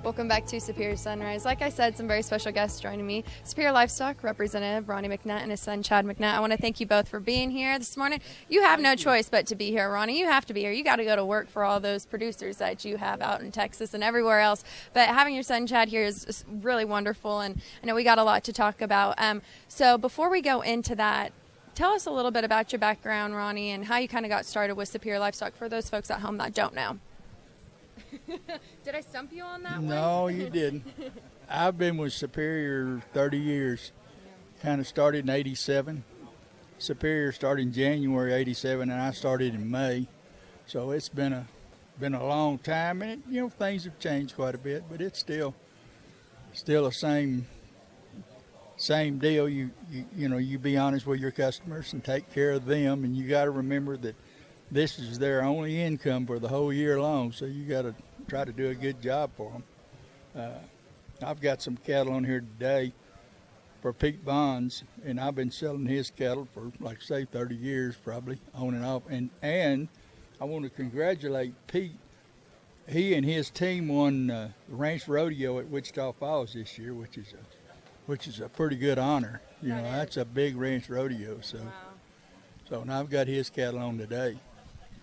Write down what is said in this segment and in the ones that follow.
Welcome back to Superior Sunrise. Like I said, some very special guests joining me. Superior Livestock Representative Ronnie McNutt and his son Chad McNutt. I want to thank you both for being here this morning. You have no choice but to be here, Ronnie. You have to be here. You got to go to work for all those producers that you have out in Texas and everywhere else. But having your son Chad here is really wonderful, and I know we got a lot to talk about. So before we go into that, tell us a little bit about your background, Ronnie, and how you kind of got started with Superior Livestock for those folks at home that don't know. Did I stump you on that one? No, you didn't. I've been with Superior 30 years. Kind of started in 87. Superior started in January 87, and I started in May. So it's been a long time, and things have changed quite a bit, but it's still the same deal. You be honest with your customers and take care of them, and you got to remember that this is their only income for the whole year long, so you got to try to do a good job for them. I've got some cattle on here today for Pete Bonds, and I've been selling his cattle for, like say, 30 years probably, on and off. And I want to congratulate Pete. He and his team won the Ranch Rodeo at Wichita Falls this year, which is a pretty good honor. That's a big ranch rodeo. So, wow. So now I've got his cattle on today.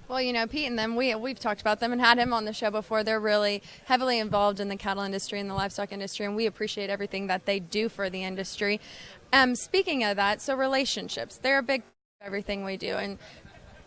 Well, Pete and them, we've talked about them and had him on the show before. They're really heavily involved in the cattle industry and the livestock industry, and we appreciate everything that they do for the industry. Speaking of that, so relationships, they're a big part of everything we do. And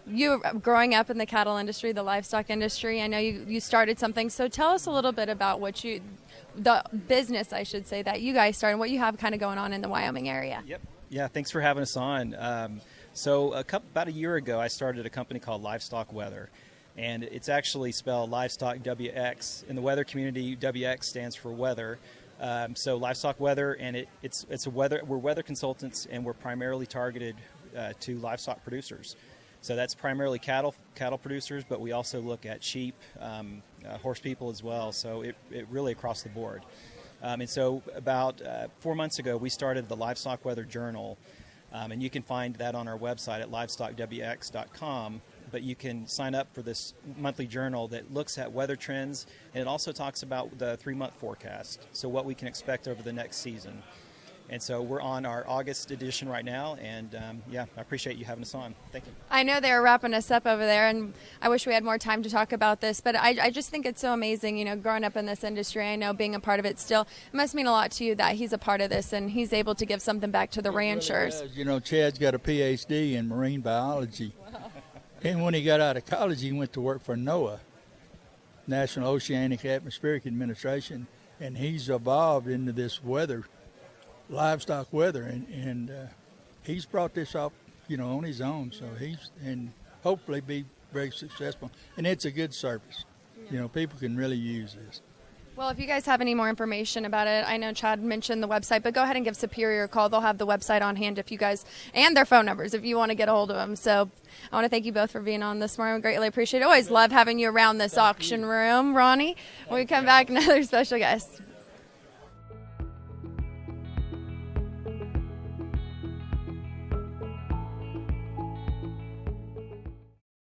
you, growing up in the cattle industry, the livestock industry, I know you started something. So tell us a little bit about the business, I should say, that you guys started, what you have kind of going on in the Wyoming area. Yep. Yeah, thanks for having us on. So about a year ago, I started a company called Livestock Weather, and it's actually spelled Livestock WX. In the weather community, WX stands for weather. So Livestock Weather, and it's a weather. We're weather consultants, and we're primarily targeted to livestock producers. So that's primarily cattle producers, but we also look at sheep, horse people as well. So it really across the board. And so about 4 months ago, we started the Livestock Weather Journal. And you can find that on our website at livestockwx.com. But you can sign up for this monthly journal that looks at weather trends, and it also talks about the 3-month forecast, so what we can expect over the next season. And so we're on our August edition right now, and I appreciate you having us on. Thank you. I know they were wrapping us up over there, and I wish we had more time to talk about this, but I just think it's so amazing, growing up in this industry. I know being a part of it still, it must mean a lot to you that he's a part of this and he's able to give something back to the ranchers. Really, Chad's got a PhD in marine biology. Wow. And when he got out of college, he went to work for NOAA, National Oceanic Atmospheric Administration, and he's evolved into this livestock weather, and he's brought this off, on his own. So and hopefully be very successful. And it's a good service. Yeah. People can really use this. Well, if you guys have any more information about it, I know Chad mentioned the website, but go ahead and give Superior a call. They'll have the website on hand if you guys, and their phone numbers if you want to get a hold of them. So I want to thank you both for being on this morning. We greatly appreciate it. Always love having you around this auction room, Ronnie. When we come back, another special guest.